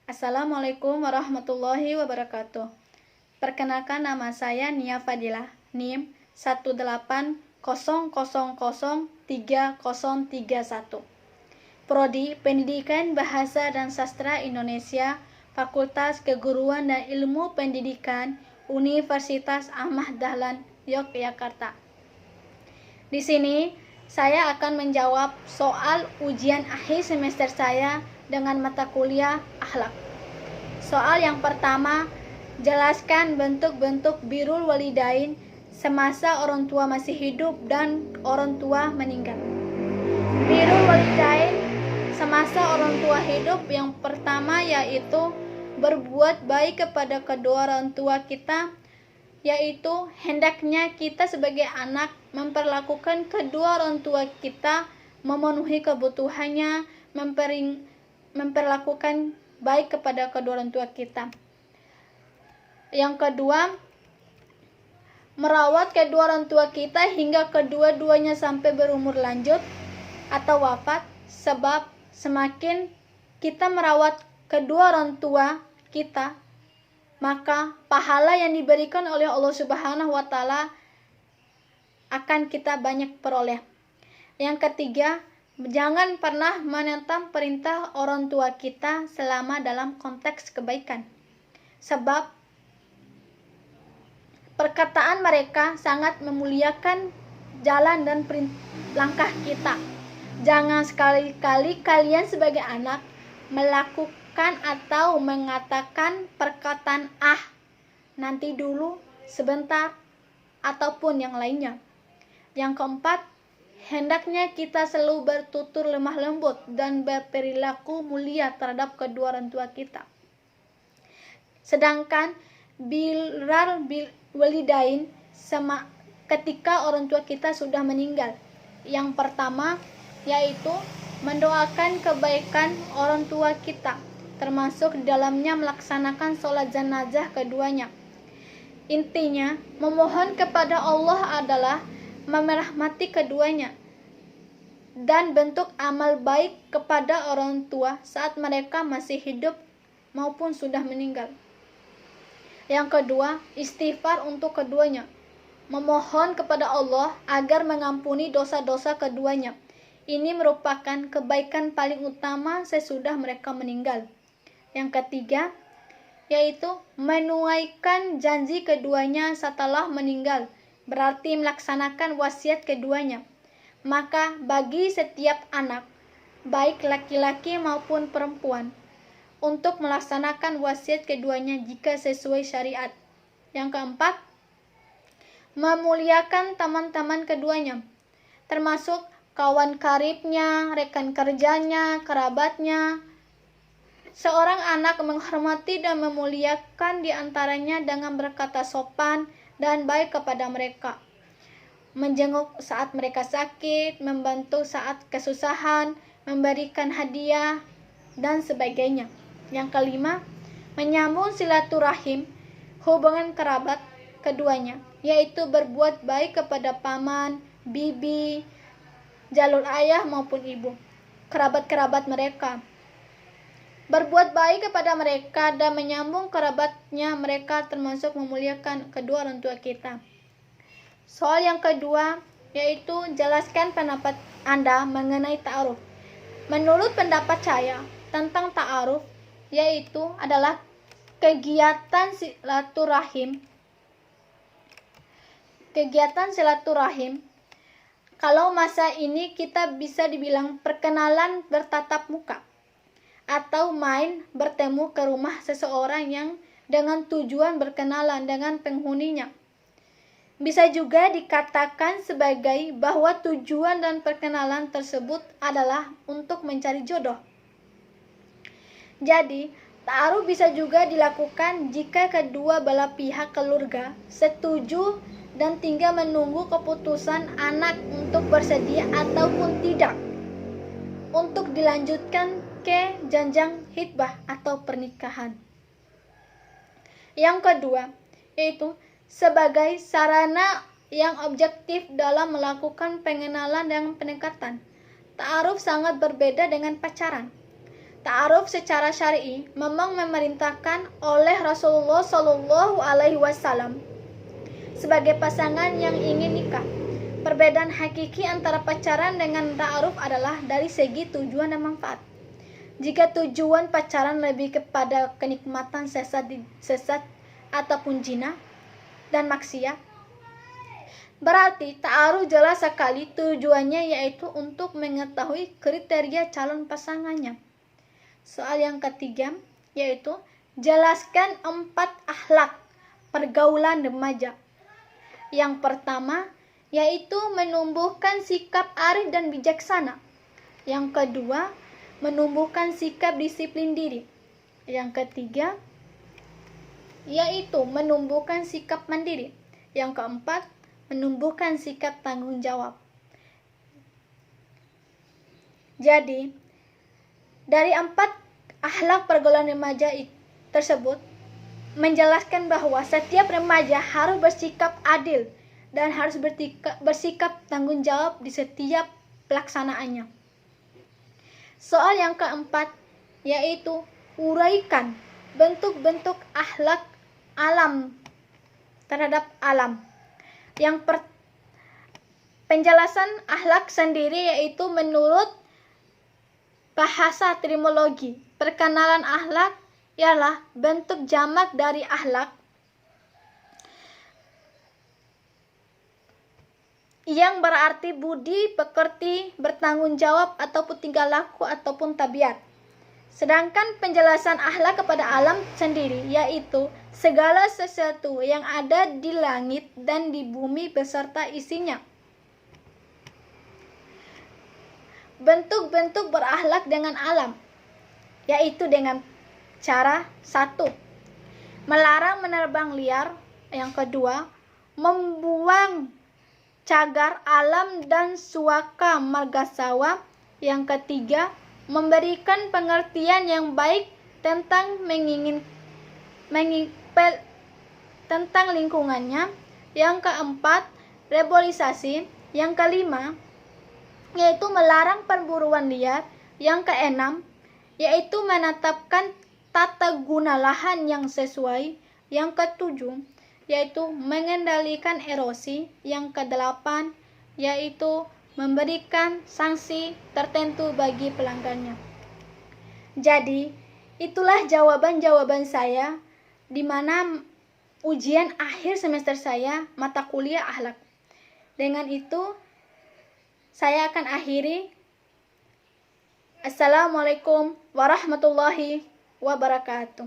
Assalamualaikum warahmatullahi wabarakatuh. Perkenalkan, nama saya Nia Fadilah, NIM 180003031. Prodi Pendidikan Bahasa dan Sastra Indonesia, Fakultas Keguruan dan Ilmu Pendidikan, Universitas Ahmad Dahlan, Yogyakarta. Di sini saya akan menjawab soal ujian akhir semester saya dengan mata kuliah akhlak. Soal yang pertama, jelaskan bentuk-bentuk birrul walidain semasa orang tua masih hidup dan orang tua meninggal. Birrul walidain semasa orang tua hidup yang pertama yaitu berbuat baik kepada kedua orang tua kita, yaitu hendaknya kita sebagai anak memperlakukan kedua orang tua kita, memenuhi kebutuhannya, memperlakukan baik kepada kedua orang tua kita. Yang kedua, merawat kedua orang tua kita hingga kedua-duanya sampai berumur lanjut atau wafat, sebab semakin kita merawat kedua orang tua kita, maka pahala yang diberikan oleh Allah Subhanahu wa Ta'ala akan kita banyak peroleh. Yang ketiga, jangan pernah menentang perintah orang tua kita selama dalam konteks kebaikan, sebab perkataan mereka sangat memuliakan jalan dan langkah kita. Jangan sekali-kali kalian sebagai anak melakukan atau mengatakan perkataan nanti dulu, sebentar, ataupun yang lainnya. Yang keempat, hendaknya kita selalu bertutur lemah lembut dan berperilaku mulia terhadap kedua orang tua kita. Sedangkan birrul walidain ketika orang tua kita sudah meninggal, yang pertama yaitu mendoakan kebaikan orang tua kita, termasuk di dalamnya melaksanakan sholat jenazah keduanya. Intinya, memohon kepada Allah adalah merahmati keduanya dan bentuk amal baik kepada orang tua saat mereka masih hidup maupun sudah meninggal. Yang kedua, istighfar untuk keduanya, memohon kepada Allah agar mengampuni dosa-dosa keduanya. Ini merupakan kebaikan paling utama sesudah mereka meninggal. Yang ketiga, yaitu menunaikan janji keduanya setelah meninggal, berarti melaksanakan wasiat keduanya. Maka bagi setiap anak, baik laki-laki maupun perempuan, untuk melaksanakan wasiat keduanya jika sesuai syariat. Yang keempat, memuliakan teman-teman keduanya, termasuk kawan karibnya, rekan kerjanya, kerabatnya. Seorang anak menghormati dan memuliakan diantaranya dengan berkata sopan dan baik kepada mereka, menjenguk saat mereka sakit, membantu saat kesusahan, memberikan hadiah, dan sebagainya. Yang kelima, menyambung silaturahim, hubungan kerabat keduanya, yaitu berbuat baik kepada paman, bibi, jalur ayah maupun ibu, kerabat-kerabat mereka. Berbuat baik kepada mereka dan menyambung kerabatnya mereka, termasuk memuliakan kedua orang tua kita. Soal yang kedua, yaitu jelaskan pendapat Anda mengenai ta'aruf. Menurut pendapat saya tentang ta'aruf, yaitu adalah kegiatan silaturahim. Kalau masa ini kita bisa dibilang perkenalan bertatap muka, atau main bertemu ke rumah seseorang yang dengan tujuan berkenalan dengan penghuninya. Bisa juga dikatakan sebagai bahwa tujuan dan perkenalan tersebut adalah untuk mencari jodoh. Jadi, ta'aruf bisa juga dilakukan jika kedua belah pihak keluarga setuju dan tinggal menunggu keputusan anak untuk bersedia ataupun tidak untuk dilanjutkan ke jenjang hitbah atau pernikahan. Yang kedua, yaitu sebagai sarana yang objektif dalam melakukan pengenalan dan pendekatan. Ta'aruf sangat berbeda dengan pacaran. ta'aruf secara syar'i memang memerintahkan oleh Rasulullah Shallallahu Alaihi Wasallam sebagai pasangan yang ingin nikah. Perbedaan hakiki antara pacaran dengan ta'aruf adalah dari segi tujuan dan manfaat. Jika tujuan pacaran lebih kepada kenikmatan sesat ataupun zina dan maksiat, berarti ta'aruf jelas sekali tujuannya yaitu untuk mengetahui kriteria calon pasangannya. Soal yang ketiga yaitu jelaskan 4 akhlak pergaulan remaja. Yang pertama yaitu menumbuhkan sikap arif dan bijaksana. Yang kedua, menumbuhkan sikap disiplin diri. Yang ketiga yaitu menumbuhkan sikap mandiri. Yang keempat, menumbuhkan sikap tanggung jawab. Jadi, dari 4 akhlak pergaulan remaja tersebut menjelaskan bahwa setiap remaja harus bersikap adil dan harus bersikap tanggung jawab di setiap pelaksanaannya. Soal yang keempat yaitu uraikan bentuk-bentuk akhlak alam terhadap alam. Penjelasan akhlak sendiri yaitu menurut bahasa etimologi. Perkenalan akhlak ialah bentuk jamak dari akhlak yang berarti budi, pekerti, bertanggung jawab, ataupun tingkah laku, ataupun tabiat. Sedangkan penjelasan akhlak kepada alam sendiri yaitu segala sesuatu yang ada di langit dan di bumi beserta isinya. Bentuk-bentuk berakhlak dengan alam yaitu dengan cara 1. Melarang menerbang liar. Yang kedua, membuang cagar alam dan suaka margasawa. Yang ketiga, memberikan pengertian yang baik tentang tentang lingkungannya. Yang keempat, reboisasi. Yang kelima, yaitu melarang perburuan liar. Yang keenam, yaitu menetapkan tata guna lahan yang sesuai. Yang ketujuh, yaitu mengendalikan erosi. Yang kedelapan, yaitu memberikan sanksi tertentu bagi pelanggarnya. Jadi, itulah jawaban-jawaban saya di mana ujian akhir semester saya mata kuliah akhlak. Dengan itu, saya akan akhiri. Assalamualaikum warahmatullahi wabarakatuh.